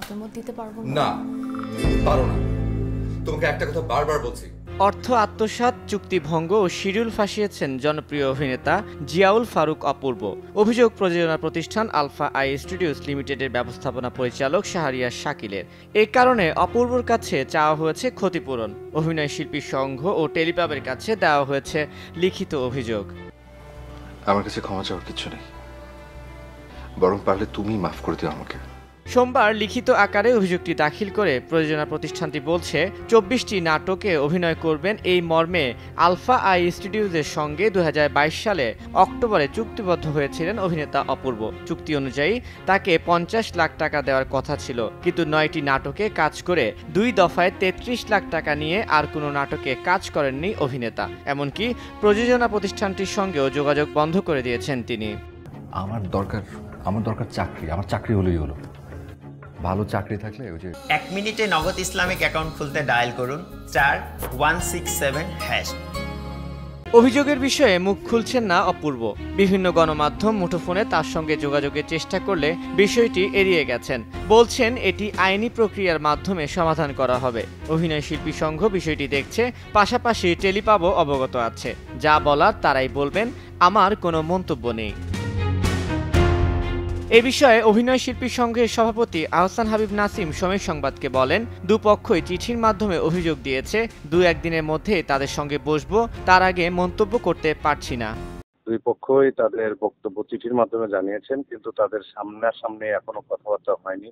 মতামত দিতে পারবো না, পারো না। তোমাকে একটা কথা বারবার বলছি। অর্থ আত্মসাৎ, চুক্তিভঙ্গ ও শিডিউল ফাঁসিয়েছেন জনপ্রিয় অভিনেতা জিয়াউল ফারুক অপূর্ব। অভিযোগ প্রযোজনা প্রতিষ্ঠান আলফা আই স্টুডিওস লিমিটেডের ব্যবস্থাপনা পরিচালক শাহরিয়ার শাকিলের। এ কারণে অপূর্বর কাছে চাওয়া হয়েছে ক্ষতিপূরণ। অভিনয় শিল্পী সংঘ ও টেলিপাবের কাছে দেওয়া হয়েছে লিখিত অভিযোগ। আমার কাছে ক্ষমা চাওয়ার কিছু নেই, বরং পারলে তুমি মাফ করে দিও আমাকে। সোমবার লিখিত আকারে অভিযোগটি দাখিল করে প্রযোজনা প্রতিষ্ঠানটি বলছে ২৪টি নাটকে অভিনয় করবেন এই মর্মে আলফা আই স্টুডিওজের সঙ্গে ২০২২ সালে অক্টোবরে চুক্তিবদ্ধ হয়েছিলেন অভিনেতা অপূর্ব। চুক্তি অনুযায়ী তাকে ৫০ লাখ টাকা দেওয়ার কথা ছিল, কিন্তু ৯টি নাটকে কাজ করে ২ দফায় ৩৩ লাখ টাকা নিয়ে আর কোনো নাটকে কাজ করেননি অভিনেতা। এমনকি প্রযোজনা প্রতিষ্ঠানটির সঙ্গেও যোগাযোগ বন্ধ করে দিয়েছেন তিনি। আমার দরকার চাকরি, আমার চাকরি হলেই হলো। ভালো চাকরি থাকলে ওই যে 1 মিনিটে নগদ ইসলামিক অ্যাকাউন্ট খুলতে ডায়াল করুন *167#। অভিযোগের বিষয়ে মুখ খুলছেন না অপূর্ব। বিভিন্ন গণমাধ্যম মুঠোফোনে তার সঙ্গে যোগাযোগের চেষ্টা করলে বিষয়টি এড়িয়ে গেছেন। বলছেন এটি আইনি প্রক্রিয়ার মাধ্যমে সমাধান করা হবে। অভিনয় শিল্পী সংঘ বিষয়টি দেখছে, পাশাপাশি টেলিপাবও অবগত আছে। যা বলার তারাই বলবেন, আমার কোনো মন্তব্য নেই। এ বিষয়ে অভিনয় শিল্পী সংঘের সভাপতি আহসান হাবিব নাসিম সময় সংবাদকে বলেন, দুপক্ষই চিঠির মাধ্যমে অভিযোগ দিয়েছে। ২-১ দিনের মধ্যে তাদের সঙ্গে বসবো, তার আগে মন্তব্য করতে পারছি না। দুই পক্ষই তাদের বক্তব্য চিঠির মাধ্যমে জানিয়েছেন, কিন্তু তাদের সামনাসামনি এখনো কথাবার্তা হয়নি,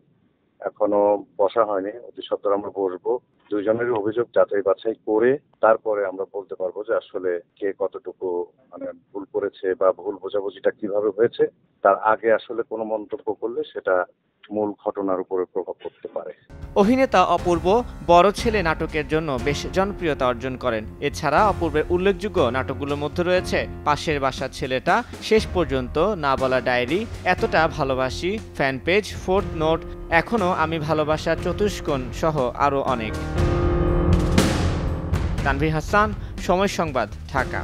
এখনো বসা হয়নি। অতি সত্বর আমরা বসবো, দুইজনেরই অভিযোগ যাচাই বাছাই করে তারপরে আমরা বলতে পারবো যে আসলে কে কতটুকু ভুল করেছে বা ভুল বোঝাবুঝিটা কিভাবে হয়েছে। তার আগে আসলে কোনো মন্তব্য করলে সেটা মূল ঘটনার উপরে প্রভাব পড়তে পারে। অভিনেতা অপূর্ব বড় ছেলে নাটকের জন্য বেশ জনপ্রিয়তা অর্জন করেন। এছাড়া অপূর্বের উল্লেখযোগ্য নাটকগুলোর মধ্যে রয়েছে পাশের বাসার ছেলেটা, শেষ পর্যন্ত, না বলা ডায়েরি, এতটা ভালোবাসি, ফ্যান পেজ, ফোর্থ নোট, এখনো আমি ভালোবাসা, চতুষ্কোণ সহ আরও অনেক। তানভীর হাসান, সময় সংবাদ, ঢাকা।